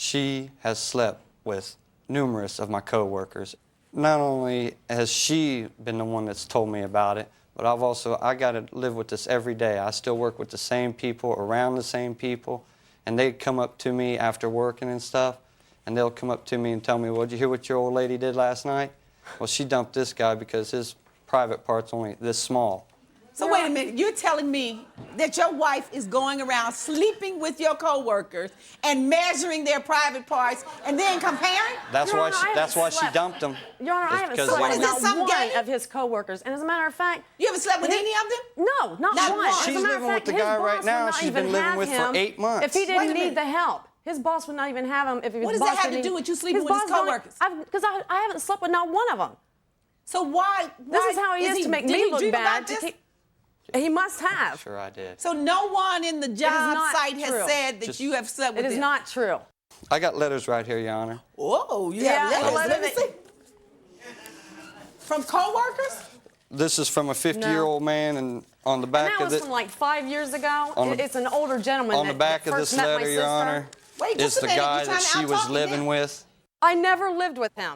She has slept with numerous of my coworkers. Not only has she been the one that's told me about it, but I got to live with this every day. I still work with the same people, around the same people, and they come up to me after working and stuff, and they'll come up to me and tell me, well, did you hear what your old lady did last night? Well, she dumped this guy because his private part's only this small. So wait a minute, you're telling me that your wife is going around sleeping with your coworkers and measuring their private parts and then comparing? That's why she dumped him. Your Honor, I haven't So slept what is with this, not some one game? of his coworkers. And as a matter of fact... You haven't slept with any of them? No, not Not one. one. She's living with the guy right now she's been living with for 8 months. If he Wait a didn't need minute. the help. His boss would not even have him if his What does boss that have didn't to do need- with you sleeping with his boss don't- coworkers? Because I haven't slept with not one of them. So why This is how he is to make did me he look dream bad. about this? He must have. Sure I did. So no one in the job not site true. has said that you have slept with It is them? not true. I got letters right here, Your Honor. Whoa, you Yeah, have letters. let Let me me- see. From coworkers? This is from a 50-year-old man, and on the And back that of was it, from like 5 years ago. On the- It's an older gentleman on the that back of first this met my letter, Your sister. Honor, Wait, is just a the minute. guy You're that trying to she was out-talk me living now. with. I never lived with him.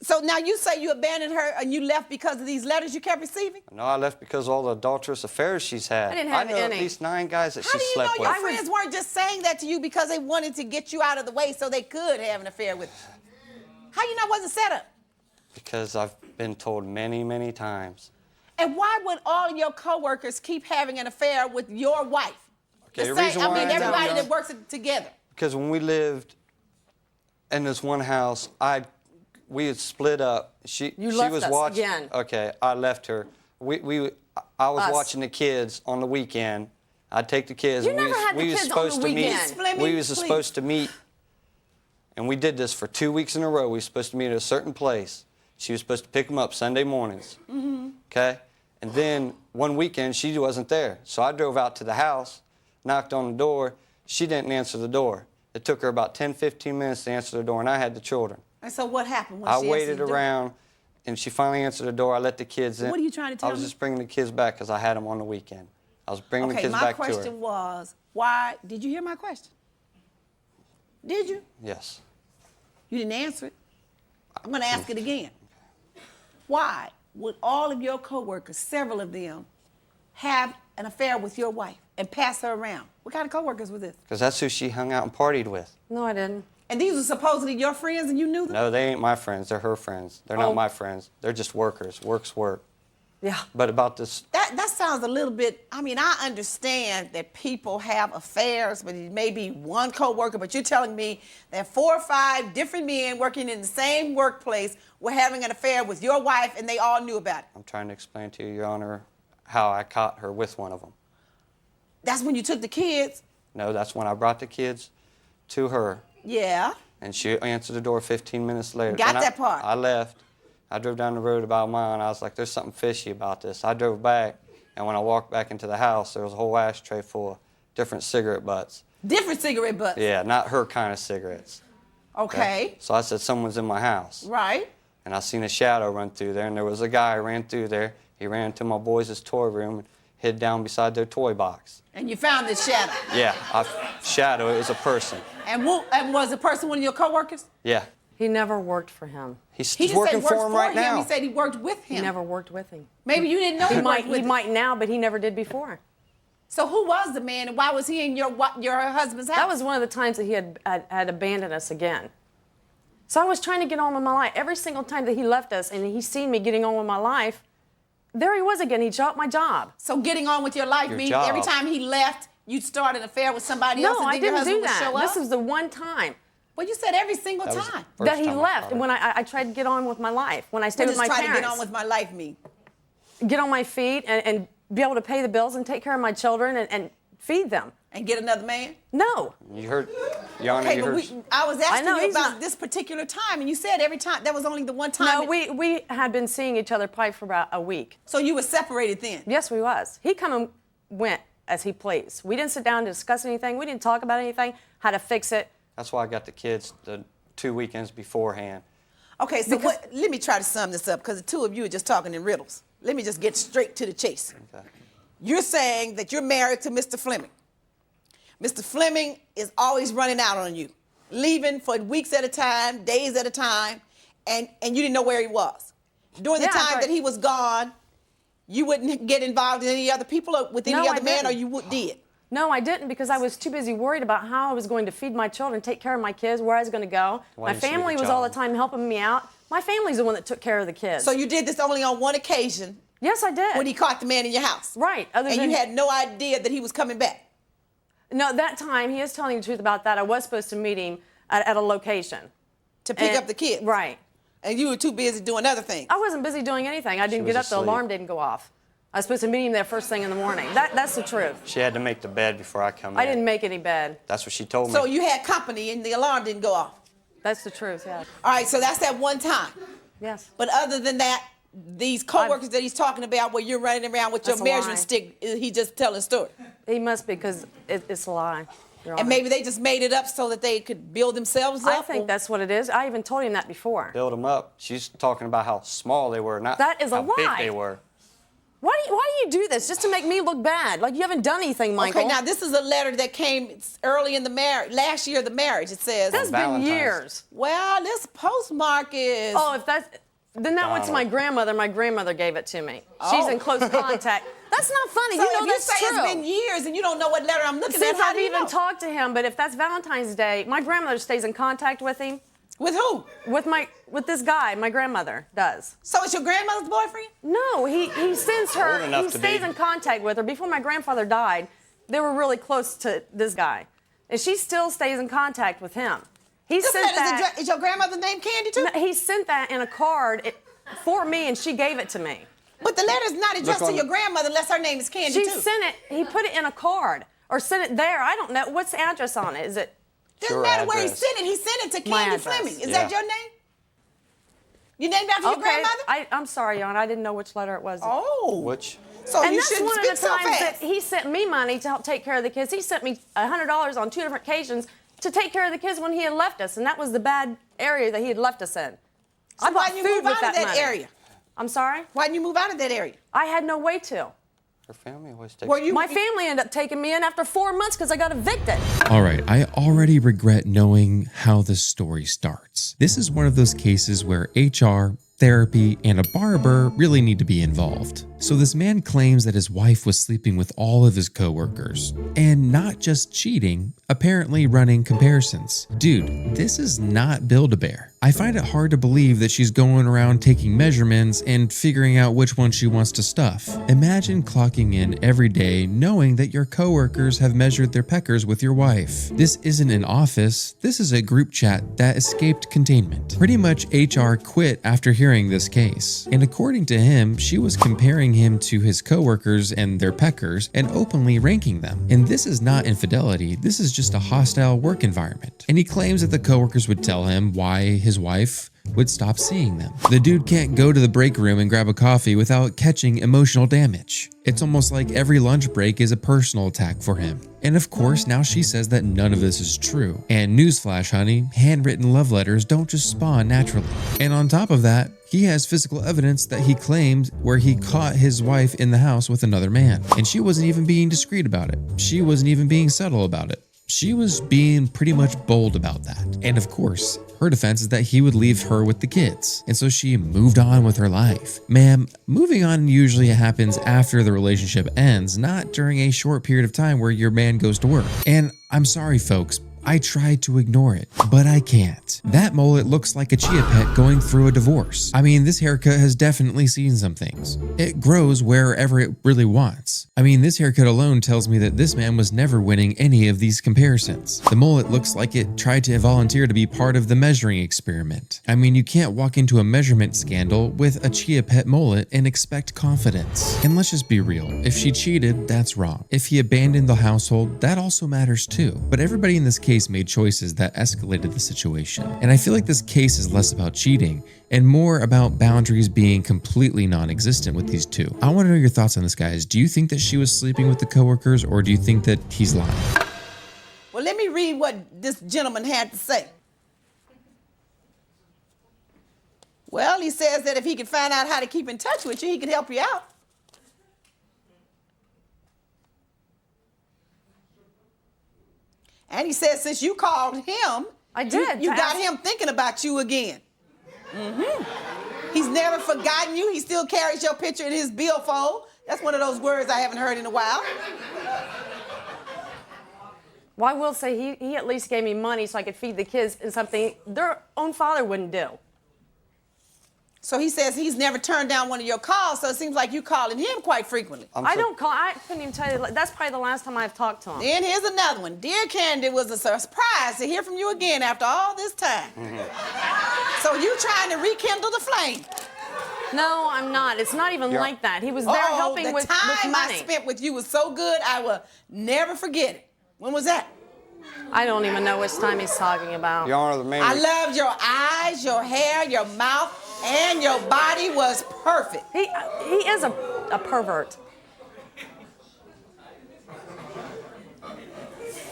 So now you say you abandoned her and you left because of these letters you kept receiving? No, I left because of all the adulterous affairs she's had. I didn't have know any. at least 9 guys that How she do you slept know your with. friends weren't just saying that to you because they wanted to get you out of the way so they could have an affair with you? How you know it wasn't set up? Because I've been told many, many times. And why would all your coworkers keep having an affair with your wife? Okay, The the reason why I know, everybody Your that Honor, works together. because when we lived in this one house, we had split up. She left was us watching. again. Okay, I left her. I was Us. watching the kids on the weekend. I'd take the kids. You and never had the was kids on supposed the to meet. weekend. Miss Fleming, We was please. supposed to meet, and we did this for 2 weeks in a row. We were supposed to meet at a certain place. She was supposed to pick them up Sunday mornings. Okay, and then one weekend she wasn't there, so I drove out to the house, knocked on the door. She didn't answer the door. It took her about 10, 15 minutes to answer the door, and I had the children. And so what happened when I she waited answered the door? around, and she finally answered the door. I let the kids in. What are you trying to tell I was me? just bringing the kids back because I had them on the weekend. I was bringing the Okay, kids my back to her. question was, why, did you hear my question? Did you? Yes. You didn't answer it. I'm going to ask it again. Why would all of your coworkers, several of them, have an affair with your wife and pass her around? What kind of coworkers were this? Because that's who she hung out and partied with. No, I didn't. And these were supposedly your friends and you knew them? No, they ain't my friends. They're her friends. They're Oh. not my friends. They're just workers. Work's work. Yeah. But about this, That sounds a little bit, I mean, I understand that people have affairs, but it may be one coworker, but you're telling me that 4 or 5 different men working in the same workplace were having an affair with your wife and they all knew about it. I'm trying to explain to you, Your Honor, how I caught her with one of them. That's when you took the kids? No, that's when I brought the kids to her, Yeah. and she answered the door 15 minutes later. Got And that part. I left. I drove down the road about a mile, and I was like, there's something fishy about this. I drove back, and when I walked back into the house, there was a whole ashtray full of different cigarette butts. Different cigarette butts? Yeah, not her kind of cigarettes. Okay. So I said, someone's in my house. Right. And I seen a shadow run through there, and there was a guy who ran through there. He ran into my boys' toy room and hid down beside their toy box. And you found this shadow? Yeah, shadow, it was a person. And was the person one of your coworkers? Yeah. He never worked for him. He's He didn't say working worked for him right now. He said he worked with him. He never worked with him. Maybe you didn't know He he might. worked with He him. might now, but he never did before. So who was the man and why was he in your husband's house? That was one of the times that he had abandoned us again. So I was trying to get on with my life. Every single time that he left us and he seen me getting on with my life, there he was again. He dropped my job. So getting on with your life Your means job. every time he left, you'd start an affair with somebody else No, and I then your didn't husband do would that. show up? This is the one time Well, you said every single That was the time. first that he time I left caught her. when I tried to get on with my life, when I stayed What with does my try parents. to get on with my life mean? Get on my feet and be able to pay the bills and take care of my children and feed them. And get another man? No. You heard, Your Honor, Okay, you but heard. I was asking know, you he's about not- this particular time, and you said every time, that was only the one time. No, we had been seeing each other probably for about a week. So you were separated then? Yes, we was. He come and went as he pleased. We didn't sit down and discuss anything. We didn't talk about anything, how to fix it. That's why I got the kids the 2 weekends beforehand. Okay, so let me try to sum this up, because the two of you are just talking in riddles. Let me just get straight to the chase. Okay. You're saying that you're married to Mr. Fleming. Mr. Fleming is always running out on you. leaving for weeks at a time, days at a time, and you didn't know where he was. During the Yeah, time right. that he was gone, you wouldn't get involved in any other people or with any No, I other man, or didn't. you did. No, I didn't because I was too busy worried about how I was going to feed my children, take care of my kids, where I was going to go. Why My didn't you leave family your was all the job? time helping me out. My family's the one that took care of the kids. So you did this only on one occasion yes, I did. when he caught the man in your house. Right. Other And than you had no idea that he was coming back. no, that time he is telling the truth about that. I was supposed to meet him at a location To pick And- up the kids. Right. And you were too busy doing other things. I wasn't busy doing anything. I didn't was get up. The asleep. alarm didn't go off. I was supposed to meet him there first thing in the morning. That's the truth. She had to make the bed before I come in. I didn't make any bed. That's what she told me. So you had company and the alarm didn't go off. That's the truth. Yeah. All right, so that's that one time. Yes. But other than that, these coworkers that he's talking about where you're running around with your That's a measuring lie. stick, he just telling a story. He must be because it's a lie. Your And Honor. maybe they just made it up so that they could build themselves up. I think that's what it is. I even told him that before. Build them up. She's talking about how small they were, not That is a how big lie. they were. Why do you do this just to make me look bad? Like you haven't done anything, Michael. Okay, now this is a letter that came early in the marriage, last year of the marriage. It says, That's been Valentine's. years. well, this postmark is. Oh, if that's then that went to my Donald. grandmother. My grandmother gave it to me. She's in close contact. That's not funny. So you know if you that's say true. it's been years and you don't know what letter I'm looking Since at, how I've do you even know? talked to him, but if that's Valentine's Day, my grandmother stays in contact with him. With who? With this guy, my grandmother does. So it's your grandmother's boyfriend? No, he sends her. Old enough He to stays be. in contact with her. Before my grandfather died, they were really close to this guy, and she still stays in contact with him. He This sent letter that. is your grandmother's name Candy too? He sent that in a card for me, and she gave it to me. But the letter's not addressed Look to on- your grandmother unless her name is Candy She too. sent it. He put it in a card or sent it there. I don't know what's the address on it. Is it? Doesn't Your matter where he address. sent it. He sent it to My Candy address. Fleming. Is Yeah. that your name? You named after your Okay. grandmother? I'm sorry, Jan. I didn't know which letter it was. Oh. Which? So And you that's shouldn't one of speak the so times that fast. he sent me money to help take care of the kids. He sent me $100 on 2 different occasions to take care of the kids when he had left us, and that was the bad area that he had left us in. So I why bought didn't you food move with out of that money. area? I'm sorry? Why didn't you move out of that area? I had no way to. Her family always takes. Were you? My family ended up taking me in after 4 months because I got evicted. All right, I already regret knowing how this story starts. This is one of those cases where HR, therapy, and a barber really need to be involved. So this man claims that his wife was sleeping with all of his coworkers, and not just cheating, apparently running comparisons. Dude, this is not Build-A-Bear. I find it hard to believe that she's going around taking measurements and figuring out which one she wants to stuff. Imagine clocking in every day knowing that your coworkers have measured their peckers with your wife. This isn't an office, this is a group chat that escaped containment. Pretty much HR quit after hearing this case, and according to him, she was comparing him to his coworkers and their peckers and openly ranking them. And this is not infidelity, this is just a hostile work environment. And he claims that the coworkers would tell him why his wife would stop seeing them. The dude can't go to the break room and grab a coffee without catching emotional damage. It's almost like every lunch break is a personal attack for him. And of course, now she says that none of this is true. And newsflash, honey, handwritten love letters don't just spawn naturally. And on top of that, he has physical evidence that he claimed where he caught his wife in the house with another man. And she wasn't even being discreet about it. She wasn't even being subtle about it. She was being pretty much bold about that. And of course, her defense is that he would leave her with the kids. And so she moved on with her life. Ma'am, moving on usually happens after the relationship ends, not during a short period of time where your man goes to work. And I'm sorry, folks, I tried to ignore it, but I can't. That mullet looks like a chia pet going through a divorce. I mean, this haircut has definitely seen some things. It grows wherever it really wants. I mean, this haircut alone tells me that this man was never winning any of these comparisons. The mullet looks like it tried to volunteer to be part of the measuring experiment. I mean, you can't walk into a measurement scandal with a chia pet mullet and expect confidence. And let's just be real. If she cheated, that's wrong. If he abandoned the household, that also matters too. But everybody in this case made choices that escalated the situation. And I feel like this case is less about cheating and more about boundaries being completely non-existent with these two. I want to know your thoughts on this, guys. Do you think that she was sleeping with the coworkers, or do you think that he's lying? Well, let me read what this gentleman had to say. Well, he says that if he could find out how to keep in touch with you, he could help you out. And he says since you called him I did. You got him thinking about you again. He's never forgotten you. He still carries your picture in his billfold. That's one of those words I haven't heard in a while. Well, I will say he at least gave me money so I could feed the kids and something their own father wouldn't do. So he says he's never turned down one of your calls, so it seems like you calling him quite frequently. I couldn't even tell you. That's probably the last time I've talked to him. Then here's another one. Dear Candy, it was a surprise to hear from you again after all this time. So you trying to rekindle the flame? No, I'm not. It's not even like that. He was there helping with money. The time I spent with you was so good, I will never forget it. When was that? I don't even know which time he's talking about. Your Honor, the main... I loved your eyes, your hair, your mouth, and your body was perfect. He is a pervert.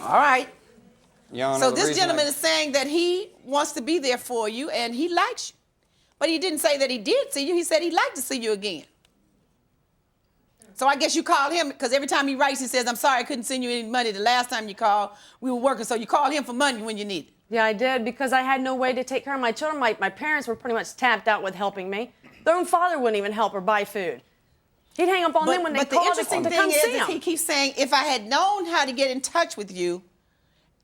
All right. Your Honor, So this gentleman is saying that he wants to be there for you and he likes you. But he didn't say that he did see you. He said he'd like to see you again. So I guess you called him, because every time he writes, he says, I'm sorry I couldn't send you any money the last time you called. We were working, so you called him for money when you need it. Yeah, I did, because I had no way to take care of my children. My parents were pretty much tapped out with helping me. Their own father wouldn't even help or buy food. He'd hang up on them when they called to come see him. He keeps saying, if I had known how to get in touch with you,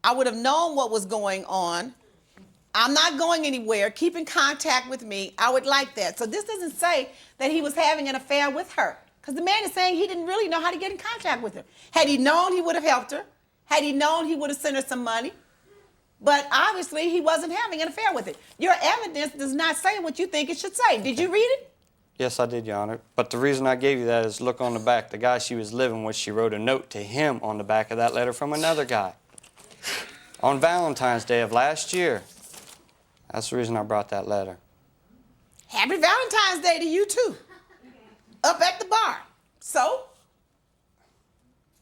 I would have known what was going on. I'm not going anywhere. Keep in contact with me. I would like that. So this doesn't say that he was having an affair with her. Because the man is saying he didn't really know how to get in contact with her. Had he known, he would have helped her. Had he known, he would have sent her some money. But obviously, he wasn't having an affair with it. Your evidence does not say what you think it should say. Did you read it? Yes, I did, Your Honor. But the reason I gave you that is look on the back. The guy she was living with, she wrote a note to him on the back of that letter from another guy. On Valentine's Day of last year. That's the reason I brought that letter. Happy Valentine's Day to you, too. Up at the bar. So,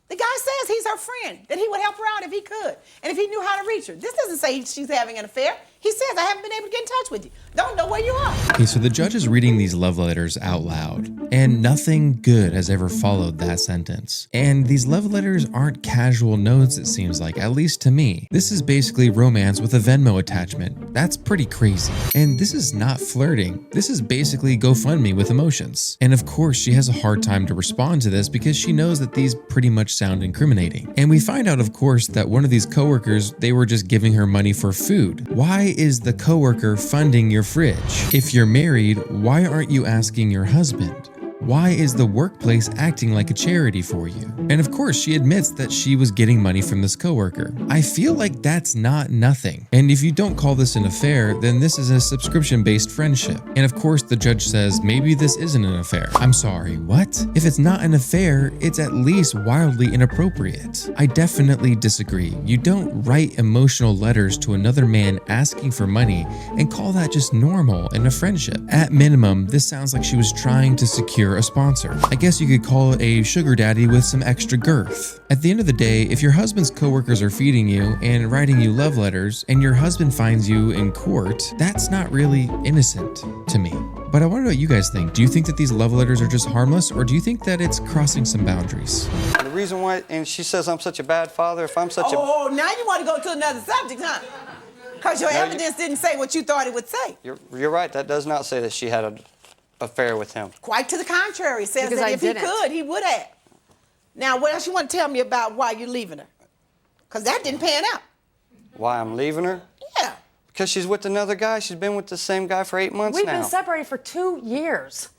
the guy says he's her friend, that he would help her out if he could, and if he knew how to reach her. This doesn't say she's having an affair. He says, I haven't been able to get in touch with you. Don't know where you are. Okay, so the judge is reading these love letters out loud, and nothing good has ever followed that sentence. And these love letters aren't casual notes, it seems like, at least to me. This is basically romance with a Venmo attachment. That's pretty crazy. And this is not flirting. This is basically GoFundMe with emotions. And of course, she has a hard time to respond to this because she knows that these pretty much sound incriminating. And we find out, of course, that one of these coworkers, they were just giving her money for food. Why is the coworker funding your fridge? If you're married, why aren't you asking your husband? Why is the workplace acting like a charity for you? And of course, she admits that she was getting money from this coworker. I feel like that's not nothing. And if you don't call this an affair, then this is a subscription-based friendship. And of course, the judge says maybe this isn't an affair. I'm sorry, what? If it's not an affair, it's at least wildly inappropriate. I definitely disagree. You don't write emotional letters to another man asking for money and call that just normal in a friendship. At minimum, this sounds like she was trying to secure a sponsor. I guess you could call it a sugar daddy with some extra girth. At the end of the day, if your husband's coworkers are feeding you and writing you love letters and your husband finds you in court, that's not really innocent to me. But I wonder what you guys think. Do you think that these love letters are just harmless, or do you think that it's crossing some boundaries? The reason why, and she says I'm such a bad father, if I'm such Oh, now you want to go to another subject, huh? Because your evidence didn't say what you thought it would say. You're right, that does not say that she had an affair with him. Quite to the contrary. It says Because that I if didn't. he could, he would have. Now, what else you want to tell me about why you're leaving her? Because that didn't pan out. Why I'm leaving her? Yeah. Because she's with another guy. She's been with the same guy for 8 months We've now. been separated for 2 years.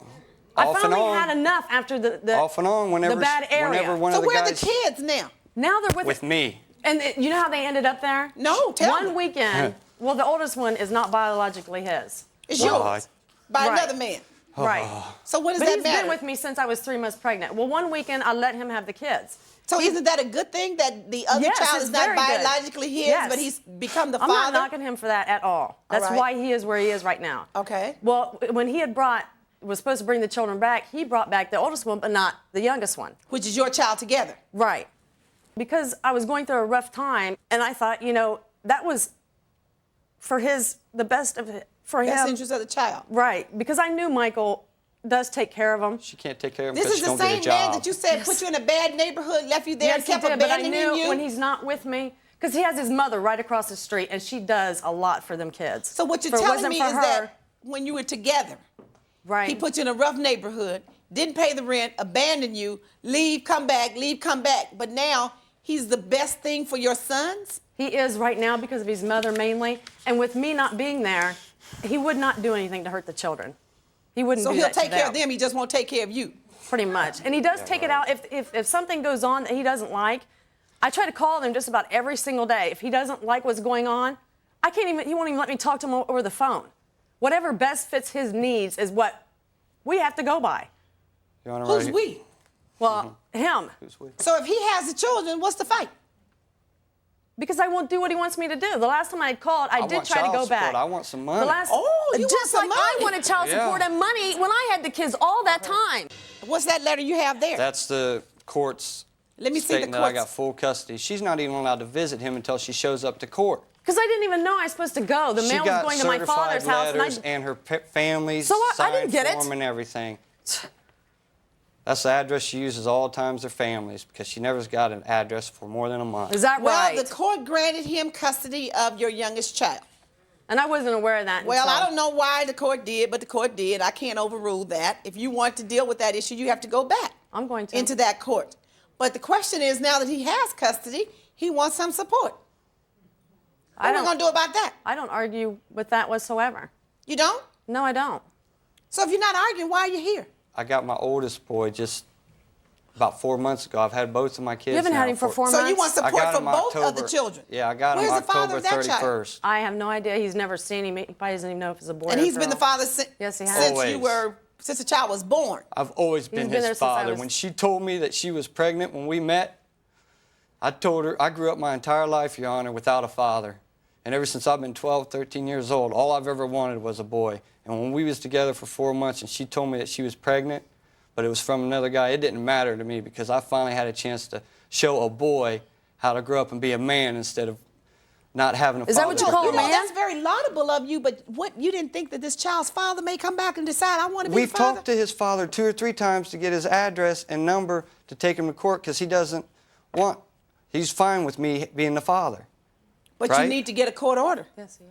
Off I and finally on. had enough after the Off and on, whenever, the bad area. whenever one So of the where are the guys... kids now? Now they're With me. And you know how they ended up there? No, tell me. One weekend. Well, the oldest one is not biologically his. It's Well, yours. By Right. another man. Right. So what does But that he's matter? been with me since I was 3 months pregnant. Well, one weekend I let him have the kids. So isn't that a good thing that the other Yes, child it's is not very good. biologically his, Yes. but he's become the I'm father? not knocking him for that at all. That's right. why he is where he is right now. Okay. Well, when he was supposed to bring the children back, he brought back the oldest one, but not the youngest one. Which is your child together. Right. Because I was going through a rough time, and I thought, that was for the best of it, for Best him. interest of the child. Right. Because I knew Michael does take care of him. She can't take care of him This because is she the don't get a same job. man that you said put you in a bad neighborhood, left you there, and Yes, he kept did, but I abandoning knew you. when he's not with me, Because he has his mother right across the street, and she does a lot for them kids. So what you're If it telling wasn't me for is her- that when you were together, right? he put you in a rough neighborhood, didn't pay the rent, abandoned you, leave, come back, but now he's the best thing for your sons? He is right now because of his mother mainly, and with me not being there, he would not do anything to hurt the children. He wouldn't So do he'll that to take care of them. them, he just won't take care of you. Pretty much. And he does take it out. If something goes on that he doesn't like, I try to call him just about every single day. If he doesn't like what's going on, he won't even let me talk to him over the phone. Whatever best fits his needs is what we have to go by. Your Honor, Who's right we? Well, him. Who's we? So if he has the children, what's the fight? Because I won't do what he wants me to do. The last time I called, I did want try to child go support. back. I want some money. The last, Oh, you want just some like I money. wanted child support Yeah. and money when I had the kids all that time. What's that letter you have there? That's the court's Let me see the stating that I court's. got full custody. She's not even allowed to visit him until she shows up to court. Because I didn't even know I was supposed to go. The She mail was got going to my certified father's house, letters and her family's So I signed didn't get it. form and everything. That's the address she uses all times their families because she never's got an address for more than a month. Is that Well, right? the court granted him custody of your youngest child. And I wasn't aware of that. Well, until, I don't know why the court did, but the court did. I can't overrule that. If you want to deal with that issue, you have to go back I'm going to. into that court. But the question is, now that he has custody, he wants some support. What are we going to do about that? I don't argue with that whatsoever. You don't? No, I don't. So if you're not arguing, why are you here? I got my oldest boy just about 4 months ago. I've had both of my kids. You haven't now had him for 4 So months? you want I support got for him both of the October. children? Yeah, I got him Where's the father October of that child? 31st. I have no idea. He's never seen him. He probably doesn't even know if it's a boy And or a he's been the girl. father Yes, he has. since Always. since the child was born. I've always been been there his since I father. was- When she told me that she was pregnant when we met, I told her I grew up my entire life, Your Honor, without a father. And ever since I've been 12, 13 years old, all I've ever wanted was a boy. And when we was together for 4 months and she told me that she was pregnant, but it was from another guy, it didn't matter to me because I finally had a chance to show a boy how to grow up and be a man instead of not having a father. Is that what you to call grow a You know, up. man? that's very laudable of you, but what, you didn't think that this child's father may come back and decide, I want to be We've the father? talked to his father 2 or 3 times to get his address and number to take him to court because he doesn't want, he's fine with me being the father. But you right? need to get a court order. Yes, he is.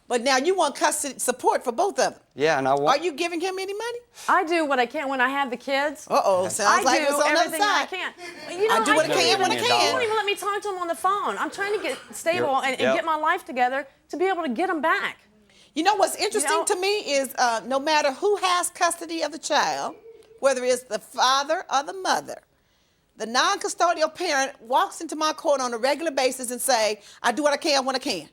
But now you want custody support for both of them. Yeah, and I Are want. you giving him any money? I do what I can when I have the kids. Uh-oh, I sounds like do it's on the other everything that I side. can. You know, I do what I can't can when I even- can. He won't even let me talk to him on the phone. I'm trying to get stable and Yep. get my life together to be able to get him back. You know what's interesting know- to me is no matter who has custody of the child, whether it's the father or the mother, the non-custodial parent walks into my court on a regular basis and say, I do what I can when I can.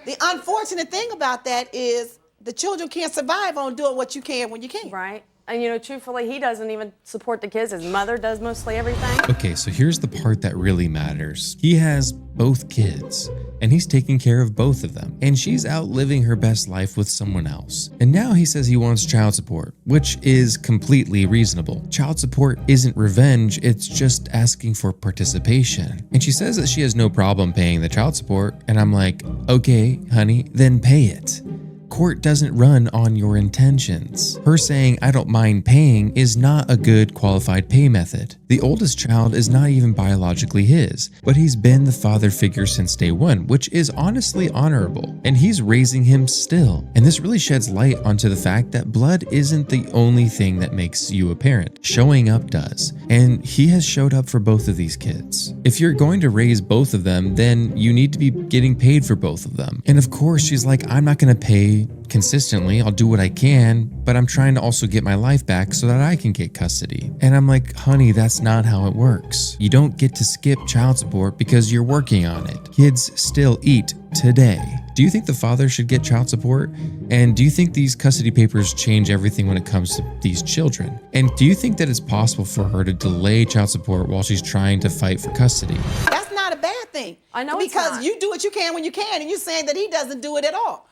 The unfortunate thing about that is the children can't survive on doing what you can when you can. Right. And, you know, truthfully, he doesn't even support the kids. His mother does mostly everything. Okay, so here's the part that really matters. He has both kids, and he's taking care of both of them, and she's out living her best life with someone else. And now he says he wants child support, which is completely reasonable. Child support isn't revenge, it's just asking for participation. And she says that she has no problem paying the child support, and I'm like, okay, honey, then pay it. Court doesn't run on your intentions. Her saying, I don't mind paying, is not a good qualified pay method. The oldest child is not even biologically his, but he's been the father figure since day one, which is honestly honorable, and he's raising him still. And this really sheds light onto the fact that blood isn't the only thing that makes you a parent. Showing up does, and he has showed up for both of these kids. If you're going to raise both of them, then you need to be getting paid for both of them. And of course, she's like, I'm not gonna pay consistently, I'll do what I can, but I'm trying to also get my life back so that I can get custody. And I'm like, honey, that's not how it works. You don't get to skip child support because you're working on it. Kids still eat today. Do you think the father should get child support? And do you think these custody papers change everything when it comes to these children? And do you think that it's possible for her to delay child support while she's trying to fight for custody? That's not a bad thing. I know it's because not. you do what you can when you can, and you're saying that he doesn't do it at all.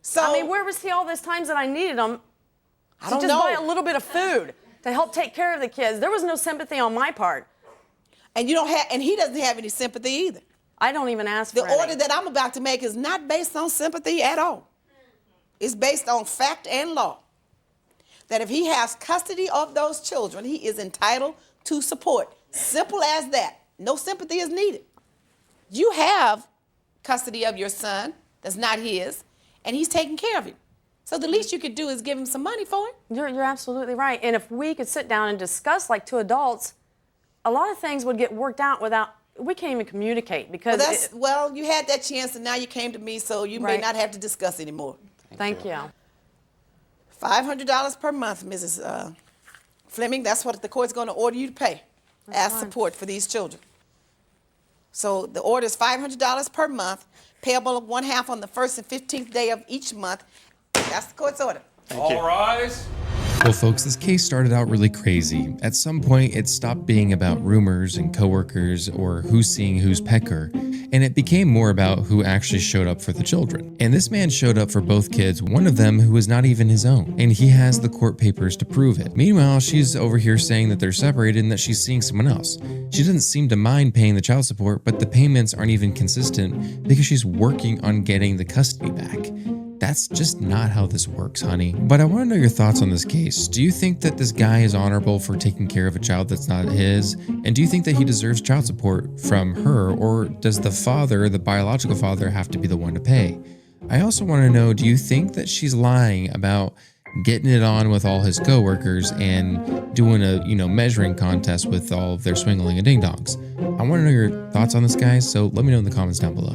So I mean, where was he all those times that I needed him I to don't just know. buy a little bit of food to help take care of the kids? There was no sympathy on my part. And you don't have, and he doesn't have any sympathy either. I don't even ask The for any. order that I'm about to make is not based on sympathy at all. It's based on fact and law. That if he has custody of those children, he is entitled to support. Simple as that. No sympathy is needed. You have custody of your son that's not his, and he's taking care of you. So the least you could do is give him some money for it. You're absolutely right. And if we could sit down and discuss like two adults, a lot of things would get worked out without, we can't even communicate because. Well, you had that chance and now you came to me, so you may not have to discuss anymore. Thank you. $500 per month, Mrs. Fleming. That's what the court's going to order you to pay as support for these children. So the order is $500 per month, payable of 1/2 on the 1st and 15th day of each month. That's the court's order. All rise. Well, folks, this case started out really crazy. At some point, it stopped being about rumors and coworkers or who's seeing who's pecker, and it became more about who actually showed up for the children. And this man showed up for both kids, one of them who was not even his own, and he has the court papers to prove it. Meanwhile, she's over here saying that they're separated and that she's seeing someone else. She doesn't seem to mind paying the child support, but the payments aren't even consistent because she's working on getting the custody back. That's just not how this works, honey. But I want to know your thoughts on this case. Do you think that this guy is honorable for taking care of a child that's not his? And do you think that he deserves child support from her, or does the father, the biological father, have to be the one to pay? I also want to know, do you think that she's lying about getting it on with all his coworkers and doing a, measuring contest with all of their swingling and ding dongs? I want to know your thoughts on this, guys, so let me know in the comments down below.